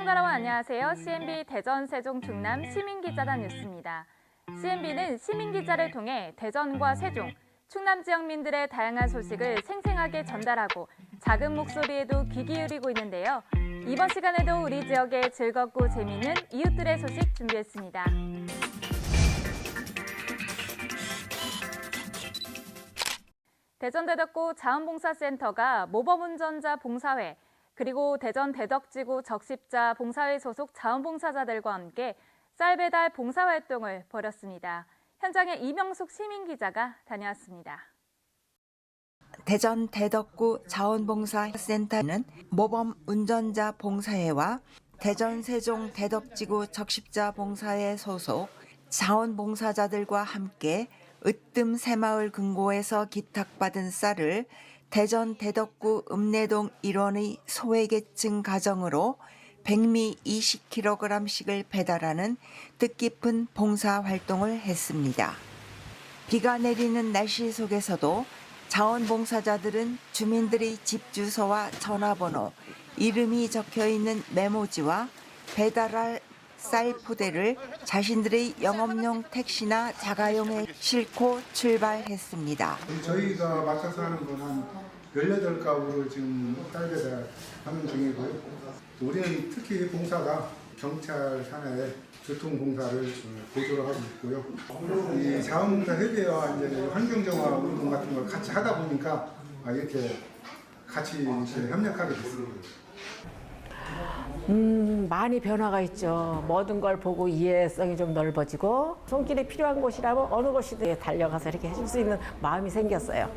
시청자 여러분 안녕하세요. CNB 대전, 세종, 충남 시민기자단 뉴스입니다. CNB는 시민기자를 통해 대전과 세종, 충남 지역민들의 다양한 소식을 생생하게 전달하고 작은 목소리에도 귀 기울이고 있는데요. 이번 시간에도 우리 지역의 즐겁고 재미있는 이웃들의 소식 준비했습니다. 대전 대덕구 자원봉사센터가 모범운전자 봉사회, 그리고 대전 대덕지구 적십자 봉사회 소속 자원봉사자들과 함께 쌀 배달 봉사활동을 벌였습니다. 현장에 이명숙 시민기자가 다녀왔습니다. 대전 대덕구 자원봉사센터는 모범운전자 봉사회와 대전 세종 대덕지구 적십자 봉사회 소속 자원봉사자들과 함께 으뜸 새마을 금고에서 기탁받은 쌀을 대전 대덕구 읍내동 일원의 소외계층 가정으로 백미 20kg씩을 배달하는 뜻깊은 봉사활동을 했습니다. 비가 내리는 날씨 속에서도 자원봉사자들은 주민들의 집 주소와 전화번호, 이름이 적혀있는 메모지와 배달할 쌀 포대를 자신들의 영업용 택시나 자가용에 싣고 출발했습니다. 저희가 맡아서 하는 건 한 18가구를 지금 쌀 배달하는 중이고요. 우리는 특히 봉사가 경찰 산하의 교통봉사를 보조를 하고 있고요. 이 자원봉사협의회와 이제 환경정화 운동 같은 걸 같이 하다 보니까 이렇게 같이 협력하게 됐습니다. 많이 변화가 있죠. 모든 걸 보고 이해성이 좀 넓어지고 손길이 필요한 곳이라면 어느 곳이든 달려가서 이렇게 해줄 수 있는 마음이 생겼어요.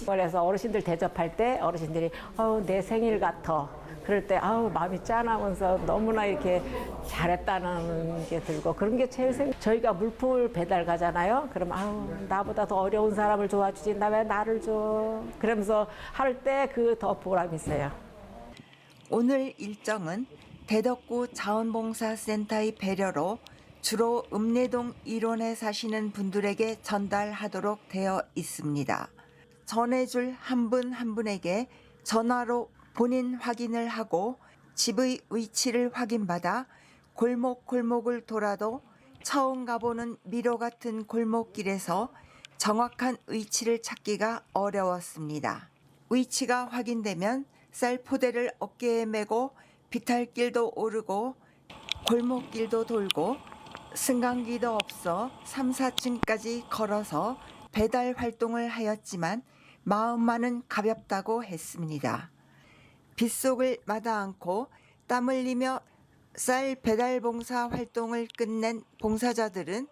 그래서 어르신들 대접할 때 어르신들이 내 생일 같아. 그럴 때 마음이 짠하면서 너무나 이렇게 잘했다는 게 들고 그런 게 제일 저희가 물품을 배달 가잖아요. 그럼 나보다 더 어려운 사람을 도와주지 나 왜 나를 줘. 그러면서 할 때 그 더 보람 있어요. 오늘 일정은 대덕구 자원봉사센터의 배려로 주로 읍내동 일원에 사시는 분들에게 전달하도록 되어 있습니다. 전해줄 한 분 한 분에게 전화로 본인 확인을 하고 집의 위치를 확인받아 골목골목을 돌아도 처음 가보는 미로 같은 골목길에서 정확한 위치를 찾기가 어려웠습니다. 위치가 확인되면 쌀 포대를 어깨에 메고 비탈길도 오르고 골목길도 돌고 승강기도 없어 3, 4층까지 걸어서 배달 활동을 하였지만 마음만은 가볍다고 했습니다. 빗속을 마다않고 땀 흘리며 쌀 배달 봉사 활동을 끝낸 봉사자들은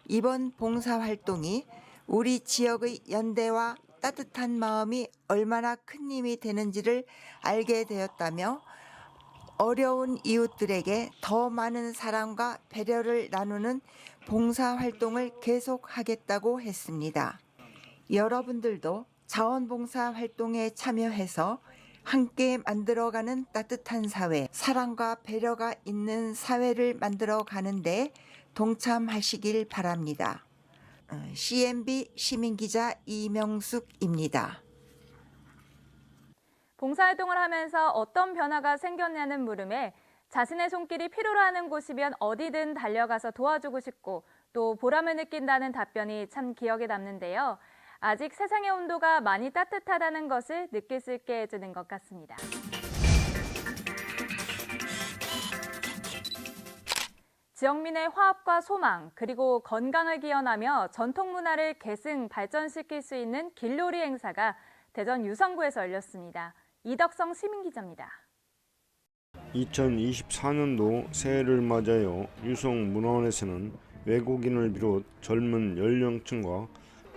이번 봉사 활동이 우리 지역의 연대와 따뜻한 마음이 얼마나 큰 힘이 되는지를 알게 되었다며 어려운 이웃들에게 더 많은 사랑과 배려를 나누는 봉사활동을 계속하겠다고 했습니다. 여러분들도 자원봉사 활동에 참여해서 함께 만들어가는 따뜻한 사회, 사랑과 배려가 있는 사회를 만들어가는데 동참하시길 바랍니다. CNB 시민기자 이명숙입니다. 봉사활동을 하면서 어떤 변화가 생겼냐는 물음에 자신의 손길이 필요로 하는 곳이면 어디든 달려가서 도와주고 싶고 또 보람을 느낀다는 답변이 참 기억에 남는데요. 아직 세상의 온도가 많이 따뜻하다는 것을 느낄 수 있게 해주는 것 같습니다. 지역민의 화합과 소망, 그리고 건강을 기원하며 전통 문화를 계승 발전시킬 수 있는 길놀이 행사가 대전 유성구에서 열렸습니다. 이덕성 시민기자입니다. 2024년도 새해를 맞아요. 유성문화원에서는 외국인을 비롯 젊은 연령층과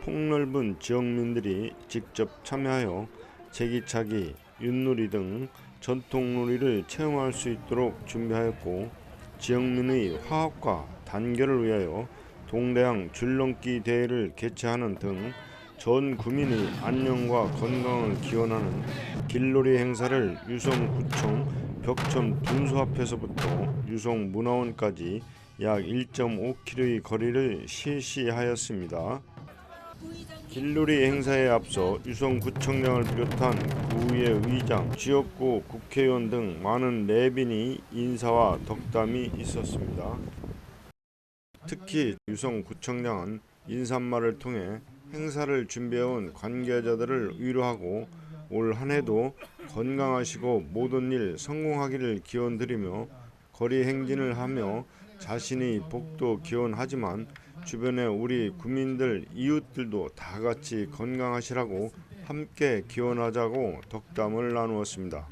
폭넓은 지역민들이 직접 참여하여 제기차기, 윷놀이 등 전통놀이를 체험할 수 있도록 준비하였고 지역민의 화합과 단결을 위하여 동대항 줄넘기 대회를 개최하는 등 전 구민의 안녕과 건강을 기원하는 길놀이 행사를 유성구청 벽천 분수 앞에서부터 유성문화원까지 약 1.5km의 거리를 실시하였습니다. 길놀이 행사에 앞서 유성구청장을 비롯한 구의 의장, 지역구 국회의원 등 많은 내빈이 인사와 덕담이 있었습니다. 특히 유성구청장은 인사말을 통해 행사를 준비해온 관계자들을 위로하고 올 한해도 건강하시고 모든 일 성공하기를 기원드리며 거리 행진을 하며 자신이 복도 기원하지만 주변의 우리 국민들, 이웃들도 다 같이 건강하시라고 함께 기원하자고 덕담을 나누었습니다.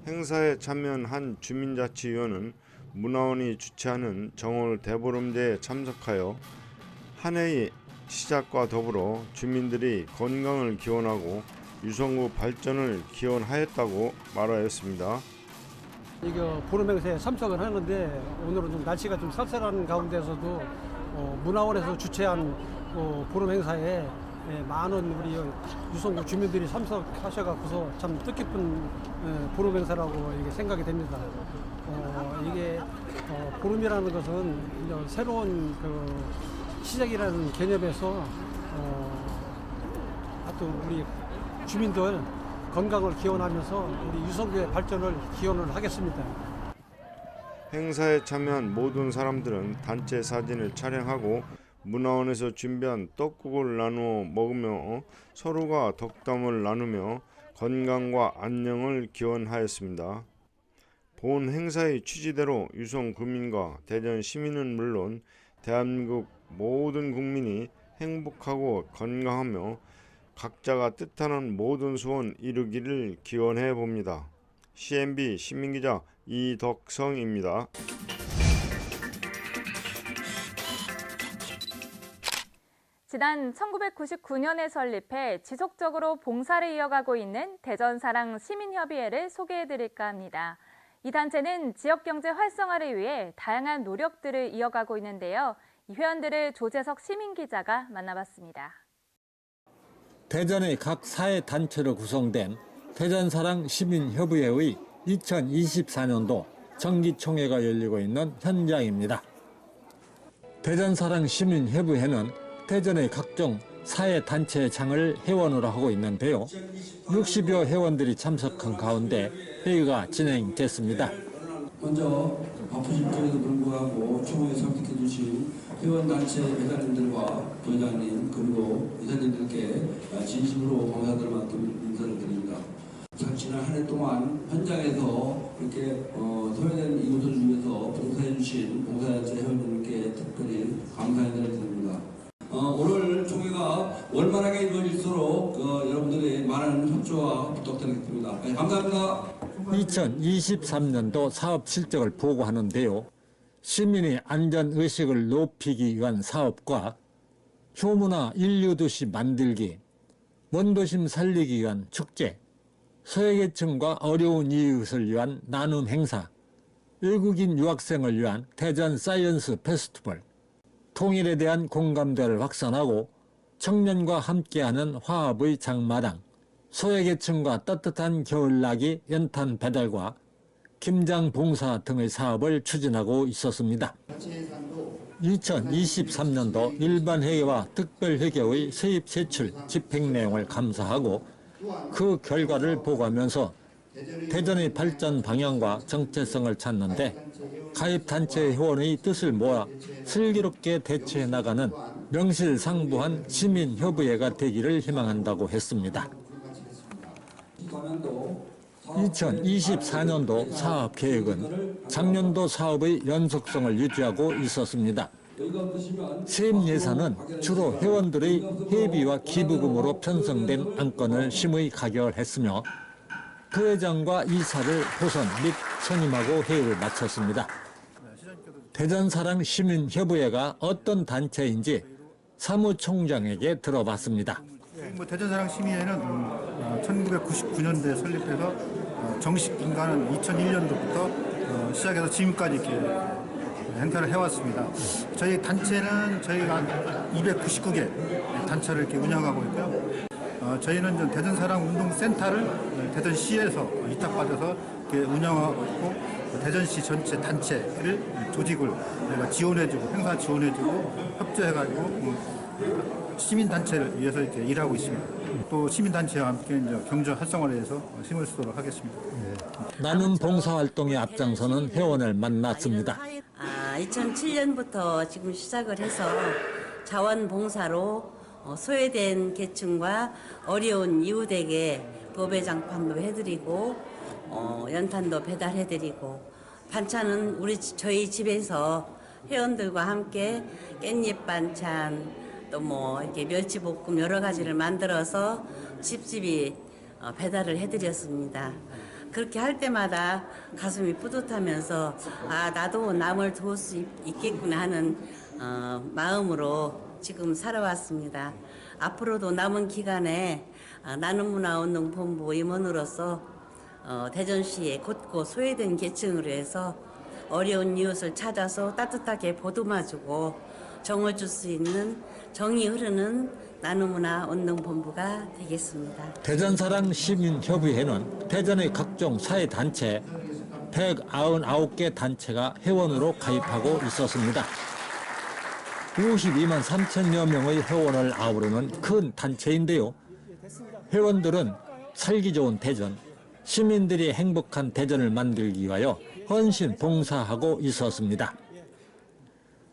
행사에 참여한 한 주민자치위원은 문화원이 주최하는 정월 대보름대에 참석하여 한 해의 시작과 더불어 주민들이 건강을 기원하고 유성구 발전을 기원하였다고 말하였습니다. 이거 보름 행사에 참석을 하는데 오늘은 좀 날씨가 좀 쌀쌀한 가운데서도 문화원에서 주최한 보름 행사에 많은 우리 유성구 주민들이 참석하셔서 참 뜻깊은 보름 행사라고 이게 생각이 됩니다. 이게 보름이라는 것은 이제 새로운 시작이라는 개념에서 하여튼 우리 주민들 건강을 기원하면서 우리 유성구의 발전을 기원을 하겠습니다. 행사에 참여한 모든 사람들은 단체 사진을 촬영하고 문화원에서 준비한 떡국을 나누어 먹으며 서로가 덕담을 나누며 건강과 안녕을 기원하였습니다. 본 행사의 취지대로 유성 구민과 대전 시민은 물론 대한민국 모든 국민이 행복하고 건강하며 각자가 뜻하는 모든 소원 이루기를 기원해 봅니다. CNB 시민기자 이덕성입니다. 지난 1999년에 설립해 지속적으로 봉사를 이어가고 있는 대전사랑 시민협의회를 소개해드릴까 합니다. 이 단체는 지역경제 활성화를 위해 다양한 노력들을 이어가고 있는데요. 이 회원들을 조재석 시민기자가 만나봤습니다. 대전의 각 사회단체로 구성된 대전사랑 시민협의회의 2024년도 정기총회가 열리고 있는 현장입니다. 대전사랑 시민협의회는 대전의 각종 사회단체의 장을 회원으로 하고 있는데요. 60여 회원들이 참석한 가운데 회의가 진행됐습니다. 먼저 바쁘신 중에도 불구하고 총회에 참석해 주신 회원단체 회장님들과 부회장님 그리고 이사님들께 진심으로 감사드릴 만큼 인사를 드립니다. 지난 한 해 동안 현장에서 이렇게 소외된 이웃을 위해서 봉사해 주신 봉사단체 회원님께 특별히 감사의 인사를 드립니다. 오늘 총회가 원만하게 이루어질수록 여러분들의 많은 협조와 부탁드리겠습니다. 네, 감사합니다. 2023년도 사업 실적을 보고하는데요. 시민의 안전의식을 높이기 위한 사업과 효문화 인류도시 만들기, 원도심 살리기 위한 축제, 소외계층과 어려운 이웃을 위한 나눔 행사, 외국인 유학생을 위한 대전 사이언스 페스티벌, 통일에 대한 공감대를 확산하고 청년과 함께하는 화합의 장마당, 소외계층과 따뜻한 겨울나기 연탄 배달과 김장 봉사 등의 사업을 추진하고 있었습니다. 2023년도 일반회계와 특별회계의 세입 세출 집행 내용을 감사하고 그 결과를 보고하면서 대전의 발전 방향과 정체성을 찾는데 가입단체 회원의 뜻을 모아 슬기롭게 대처해 나가는 명실상부한 시민협의회가 되기를 희망한다고 했습니다. 2024년도 사업계획은 작년도 사업의 연속성을 유지하고 있었습니다. 세입 예산은 주로 회원들의 회비와 기부금으로 편성된 안건을 심의 가결했으며 부회장과 이사를 호선 및 선임하고 회의를 마쳤습니다. 대전사랑 시민협의회가 어떤 단체인지 사무총장에게 들어봤습니다. 대전사랑 시민회는 1999년도에 설립해서 정식 인가는 2001년도부터 시작해서 지금까지 이렇게 행사를 해왔습니다. 저희 단체는 저희가 299개 단체를 이렇게 운영하고 있고요. 저희는 대전사랑 운동센터를 대전시에서 위탁받아서 이렇게 운영하고 있고 대전시 전체 단체를 조직을 저희가 지원해주고 행사 지원해주고 협조해가지고 시민단체를 위해서 이제 일하고 있습니다. 또 시민단체와 함께 이제 경제 활성화를 위해서 힘을 쓰도록 하겠습니다. 나눔 봉사활동에 앞장서는 회원을 만났습니다. 2007년부터 지금 시작을 해서 자원봉사로 소외된 계층과 어려운 이웃에게 도배장판도 해드리고 연탄도 배달해드리고 반찬은 저희 집에서 회원들과 함께 깻잎 반찬 또 뭐 이렇게 멸치볶음 여러 가지를 만들어서 집집이 배달을 해드렸습니다. 그렇게 할 때마다 가슴이 뿌듯하면서 나도 남을 도울 수 있겠구나 하는 마음으로 지금 살아왔습니다. 앞으로도 남은 기간에 나눔문화운동본부 임원으로서 대전시의 곳곳 소외된 계층을 위해서 어려운 이웃을 찾아서 따뜻하게 보듬어주고 정을 줄 수 있는 정이 흐르는 나눔문화운동본부가 되겠습니다. 대전사랑 시민협의회는 대전의 각종 사회단체 199개 단체가 회원으로 가입하고 있었습니다. 52만 3천여 명의 회원을 아우르는 큰 단체인데요. 회원들은 살기 좋은 대전, 시민들이 행복한 대전을 만들기 위하여 헌신 봉사하고 있었습니다.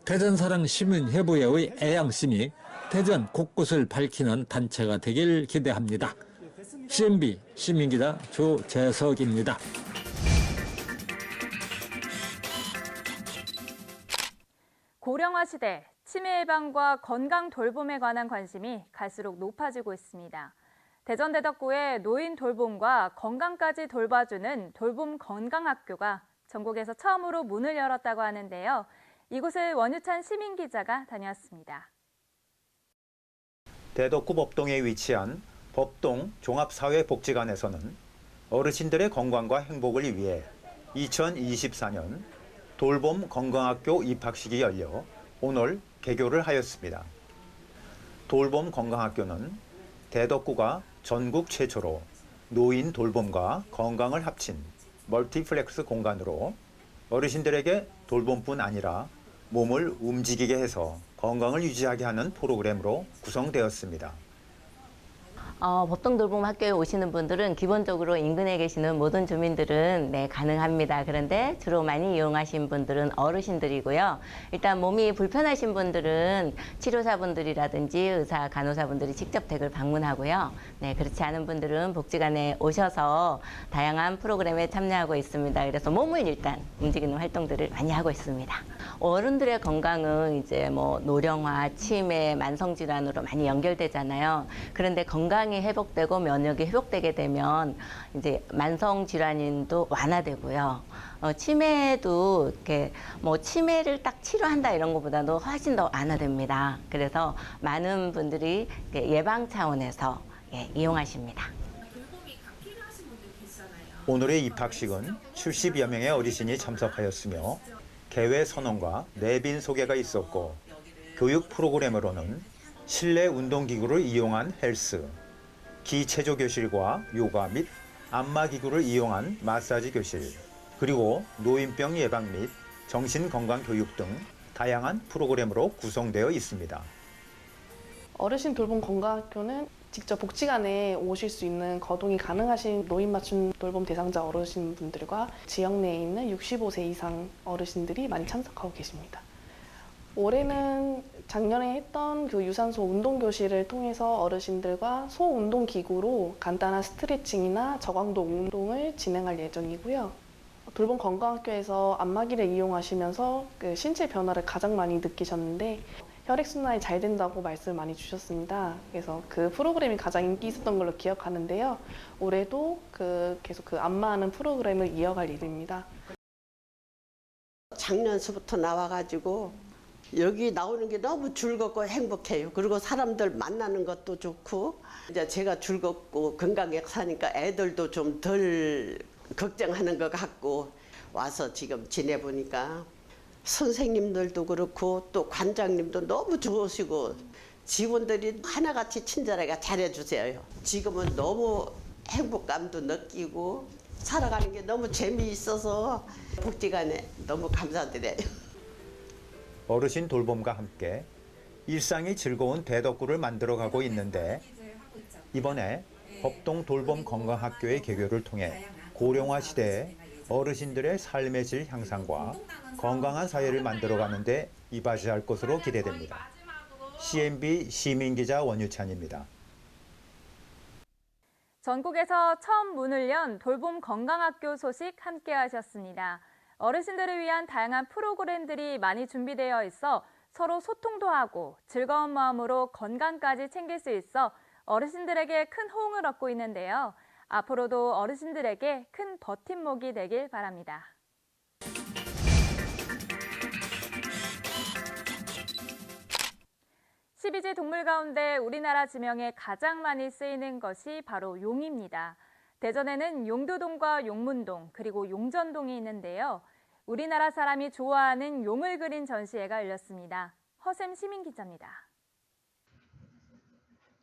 대전사랑 시민협의회의 애양심이 대전 곳곳을 밝히는 단체가 되길 기대합니다. CNB 시민기자 조재석입니다. 고령화 시대, 치매 예방과 건강 돌봄에 관한 관심이 갈수록 높아지고 있습니다. 대전 대덕구의 노인 돌봄과 건강까지 돌봐주는 돌봄 건강학교가 전국에서 처음으로 문을 열었다고 하는데요. 이곳을 원유찬 시민기자가 다녀왔습니다. 대덕구 법동에 위치한 법동 종합사회복지관에서는 어르신들의 건강과 행복을 위해 2024년 돌봄 건강학교 입학식이 열려 오늘 개교를 하였습니다. 돌봄 건강학교는 대덕구가 전국 최초로 노인 돌봄과 건강을 합친 멀티플렉스 공간으로 어르신들에게 돌봄뿐 아니라 몸을 움직이게 해서 건강을 유지하게 하는 프로그램으로 구성되었습니다. 법동 돌봄 학교에 오시는 분들은 기본적으로 인근에 계시는 모든 주민들은 가능합니다. 그런데 주로 많이 이용하신 분들은 어르신들이고요. 일단 몸이 불편하신 분들은 치료사분들이라든지 의사, 간호사분들이 직접 댁을 방문하고요. 그렇지 않은 분들은 복지관에 오셔서 다양한 프로그램에 참여하고 있습니다. 그래서 몸을 일단 움직이는 활동들을 많이 하고 있습니다. 어른들의 건강은 이제 뭐 노령화, 치매, 만성질환으로 많이 연결되잖아요. 그런데 건강이 회복되고 면역이 회복되게 되면 이제 만성 질환도 완화되고요. 치매도 이렇게 뭐 치매를 딱 치료한다 이런 것보다도 훨씬 더 완화됩니다. 그래서 많은 분들이 예방 차원에서 이용하십니다. 오늘의 입학식은 70여 명의 어르신이 참석하였으며 개회 선언과 내빈 소개가 있었고 교육 프로그램으로는 실내 운동기구를 이용한 헬스, 기체조 교실과 요가 및 안마기구를 이용한 마사지 교실, 그리고 노인병 예방 및 정신건강교육 등 다양한 프로그램으로 구성되어 있습니다. 어르신 돌봄 건강학교는 직접 복지관에 오실 수 있는 거동이 가능하신 노인 맞춤 돌봄 대상자 어르신분들과 지역 내에 있는 65세 이상 어르신들이 많이 참석하고 계십니다. 올해는 작년에 했던 그 유산소 운동교실을 통해서 어르신들과 소운동기구로 간단한 스트레칭이나 저강도 운동을 진행할 예정이고요. 돌봄 건강학교에서 안마기를 이용하시면서 그 신체 변화를 가장 많이 느끼셨는데 혈액순환이 잘 된다고 말씀을 많이 주셨습니다. 그래서 그 프로그램이 가장 인기 있었던 걸로 기억하는데요. 올해도 계속 그 안마하는 프로그램을 이어갈 예정입니다. 작년서부터 나와가지고 여기 나오는 게 너무 즐겁고 행복해요. 그리고 사람들 만나는 것도 좋고 이제 제가 즐겁고 건강하게 사니까 애들도 좀 덜 걱정하는 것 같고 와서 지금 지내보니까 선생님들도 그렇고 또 관장님도 너무 좋으시고 직원들이 하나같이 친절하게 잘해주세요. 지금은 너무 행복감도 느끼고 살아가는 게 너무 재미있어서 복지관에 너무 감사드려요. 어르신 돌봄과 함께 일상이 즐거운 대덕구를 만들어가고 있는데 이번에 법동 돌봄 건강학교의 개교를 통해 고령화 시대에 어르신들의 삶의 질 향상과 건강한 사회를 만들어가는 데 이바지할 것으로 기대됩니다. CNB 시민기자 원유찬입니다. 전국에서 처음 문을 연 돌봄 건강학교 소식 함께 하셨습니다. 어르신들을 위한 다양한 프로그램들이 많이 준비되어 있어 서로 소통도 하고 즐거운 마음으로 건강까지 챙길 수 있어 어르신들에게 큰 호응을 얻고 있는데요. 앞으로도 어르신들에게 큰 버팀목이 되길 바랍니다. (12지) 동물 가운데 우리나라 지명에 가장 많이 쓰이는 것이 바로 용입니다. 대전에는 용두동과 용문동 그리고 용전동이 있는데요. 우리나라 사람이 좋아하는 용을 그린 전시회가 열렸습니다. 허샘 시민기자입니다.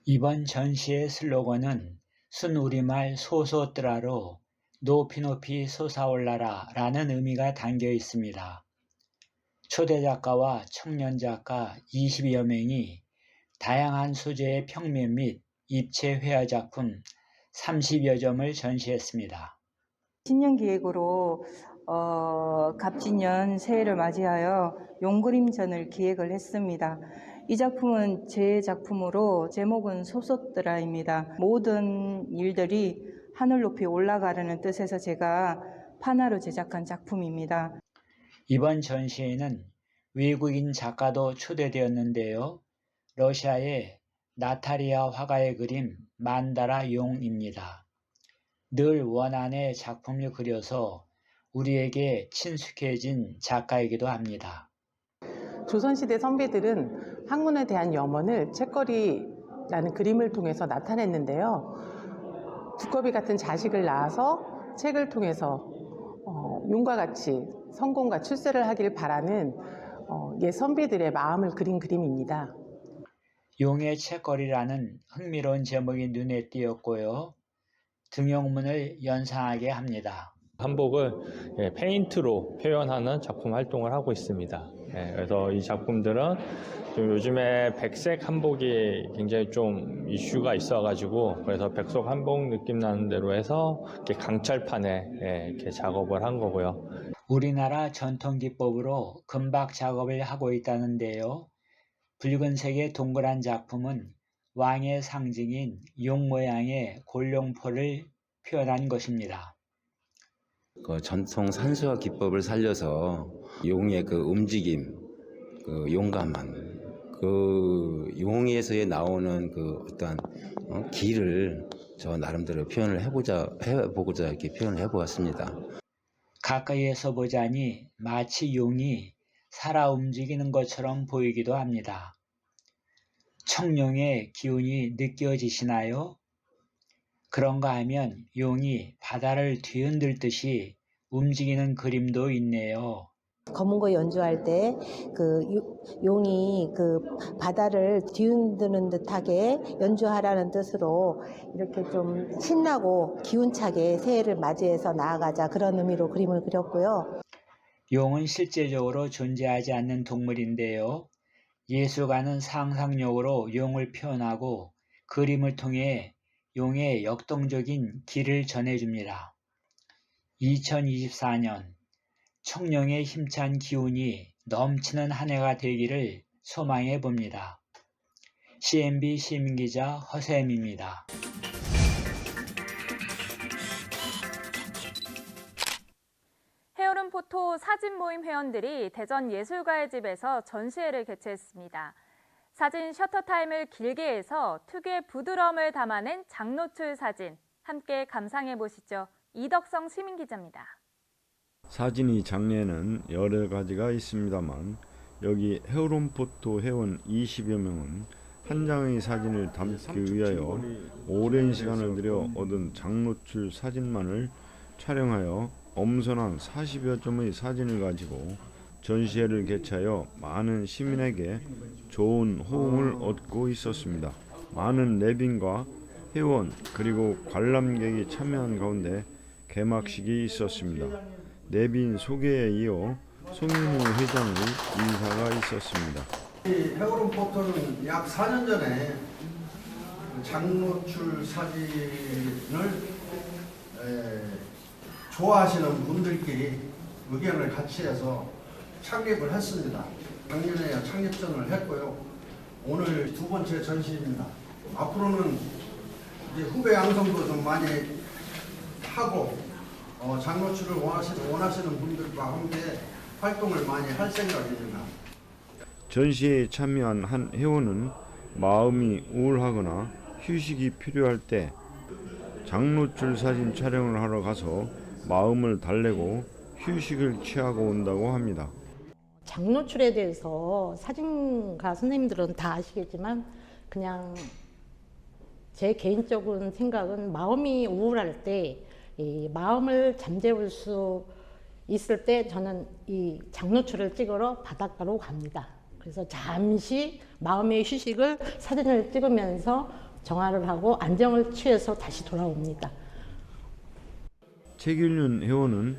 이번 전시의 슬로건은 순우리말 소소뜨라로 높이 높이 솟아올라라 라는 의미가 담겨 있습니다. 초대 작가와 청년 작가 20여 명이 다양한 소재의 평면 및 입체 회화 작품 30여 점을 전시했습니다. 신년 기획으로 갑진년 새해를 맞이하여 용그림전을 기획을 했습니다. 이 작품은 제 작품으로 제목은 소소뜨라입니다. 모든 일들이 하늘 높이 올라가라는 뜻에서 제가 판화로 제작한 작품입니다. 이번 전시회는 외국인 작가도 초대되었는데요. 러시아의 나탈리아 화가의 그림 만다라 용입니다. 늘 원안의 작품을 그려서 우리에게 친숙해진 작가이기도 합니다. 조선시대 선비들은 학문에 대한 염원을 책거리라는 그림을 통해서 나타냈는데요. 두꺼비 같은 자식을 낳아서 책을 통해서 용과 같이 성공과 출세를 하길 바라는 옛 선비들의 마음을 그린 그림입니다. 용의 책거리라는 흥미로운 제목이 눈에 띄었고요. 등용문을 연상하게 합니다. 한복을 페인트로 표현하는 작품 활동을 하고 있습니다. 그래서 이 작품들은 좀 요즘에 백색 한복이 굉장히 좀 이슈가 있어가지고 그래서 백석 한복 느낌 나는 대로 해서 이렇게 강철판에 이렇게 작업을 한 거고요. 우리나라 전통 기법으로 금박 작업을 하고 있다는데요. 붉은색의 동그란 작품은 왕의 상징인 용 모양의 골룡포를 표현한 것입니다. 그 전통 산수화 기법을 살려서 용의 그 움직임, 그 용감함, 그 용에서의 나오는 그 어떤 기를 저 나름대로 표현을 해보고자 이렇게 표현을 해보았습니다. 가까이에서 보자니 마치 용이 살아 움직이는 것처럼 보이기도 합니다. 청룡의 기운이 느껴지시나요? 그런가 하면 용이 바다를 뒤흔들듯이 움직이는 그림도 있네요. 검은고 연주할 때 그 용이 그 바다를 뒤흔드는 듯하게 연주하라는 뜻으로 이렇게 좀 신나고 기운차게 새해를 맞이해서 나아가자 그런 의미로 그림을 그렸고요. 용은 실제적으로 존재하지 않는 동물인데요. 예술가는 상상력으로 용을 표현하고 그림을 통해 용의 역동적인 길을 전해줍니다. 2024년 청룡의 힘찬 기운이 넘치는 한 해가 되기를 소망해 봅니다. CNB 시민기자 허샘입니다. 헤어룸 포토 사진 모임 회원들이 대전 예술가의 집에서 전시회를 개최했습니다. 사진 셔터타임을 길게 해서 특유의 부드러움을 담아낸 장노출 사진 함께 감상해 보시죠. 이덕성 시민기자입니다. 사진이 장르에는 여러 가지가 있습니다만 여기 헤어룸 포토 회원 20여 명은 한 장의 사진을 담기 위하여 오랜 시간을 들여 얻은 장노출 사진만을 촬영하여 엄선한 40여 점의 사진을 가지고 전시회를 개최하여 많은 시민에게 좋은 호응을 얻고 있었습니다. 많은 내빈과 회원 그리고 관람객이 참여한 가운데 개막식이 있었습니다. 내빈 소개에 이어 송윤우 회장의 인사가 있었습니다. 이 헤어론 포토는 약 4년 전에 장노출 사진을 좋아하시는 분들끼리 의견을 같이 해서 창립을 했습니다. 작년에 창립전을 했고요. 오늘 2번째 전시입니다. 앞으로는 이제 후배 양성도 좀 많이 하고 장노출을 원하시는 분들과 함께 활동을 많이 할 생각입니다. 전시에 참여한 한 회원은 마음이 우울하거나 휴식이 필요할 때 장노출 사진 촬영을 하러 가서 마음을 달래고 휴식을 취하고 온다고 합니다. 장노출에 대해서 사진가 선생님들은 다 아시겠지만 그냥 제 개인적인 생각은 마음이 우울할 때 이 마음을 잠재울 수 있을 때 저는 이 장노출을 찍으러 바닷가로 갑니다. 그래서 잠시 마음의 휴식을 사진을 찍으면서 정화를 하고 안정을 취해서 다시 돌아옵니다. 최길륜 회원은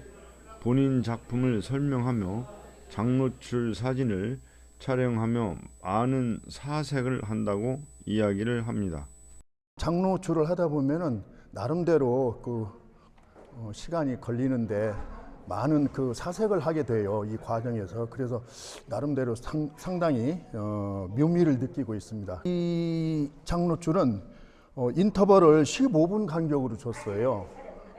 본인 작품을 설명하며 장노출 사진을 촬영하며 많은 사색을 한다고 이야기를 합니다. 장노출을 하다 보면은 나름대로 시간이 걸리는데 많은 사색을 하게 돼요. 이 과정에서. 그래서 나름대로 상당히 묘미를 느끼고 있습니다. 이 장노출은 인터벌을 15분 간격으로 줬어요.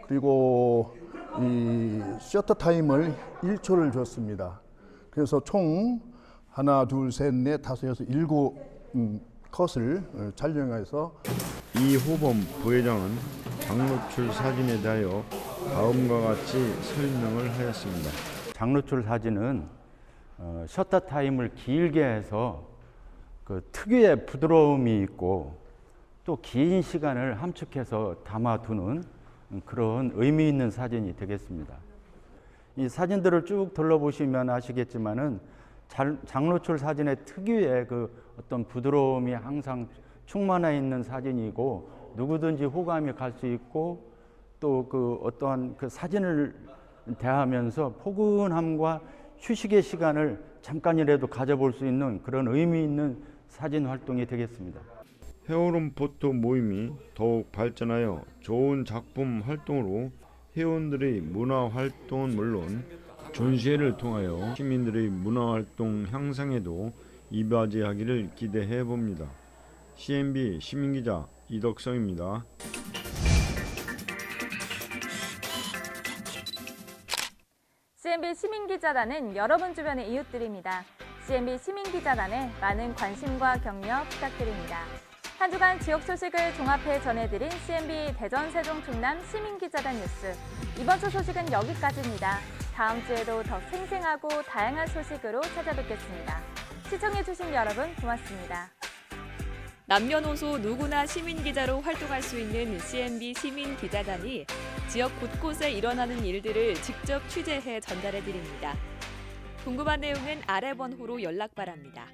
그리고 이 셔터 타임을 1초를 줬습니다. 그래서 총 하나, 둘, 셋, 넷, 다섯, 여섯, 7 컷을 촬영해서 이호범 부회장은 장노출 사진에 대하여 다음과 같이 설명을 하였습니다. 장노출 사진은 셔터 타임을 길게 해서 특유의 부드러움이 있고 또 긴 시간을 함축해서 담아두는 그런 의미 있는 사진이 되겠습니다. 이 사진들을 쭉 둘러보시면 아시겠지만은 장노출 사진의 특유의 어떤 부드러움이 항상 충만해 있는 사진이고 누구든지 호감이 갈 수 있고 또 어떠한 사진을 대하면서 포근함과 휴식의 시간을 잠깐이라도 가져볼 수 있는 그런 의미 있는 사진 활동이 되겠습니다. 헤어론 포토 모임이 더욱 발전하여 좋은 작품 활동으로 회원들의 문화 활동은 물론 전시회를 통하여 시민들의 문화 활동 향상에도 이바지하기를 기대해 봅니다. CNB 시민기자 이덕성입니다. CNB 시민기자단은 여러분 주변의 이웃들입니다. CNB 시민기자단에 많은 관심과 격려 부탁드립니다. 한 주간 지역 소식을 종합해 전해드린 CNB 대전, 세종, 충남 시민기자단 뉴스. 이번 주 소식은 여기까지입니다. 다음 주에도 더 생생하고 다양한 소식으로 찾아뵙겠습니다. 시청해주신 여러분 고맙습니다. 남녀노소 누구나 시민기자로 활동할 수 있는 CNB 시민기자단이 지역 곳곳에 일어나는 일들을 직접 취재해 전달해드립니다. 궁금한 내용은 아래 번호로 연락 바랍니다.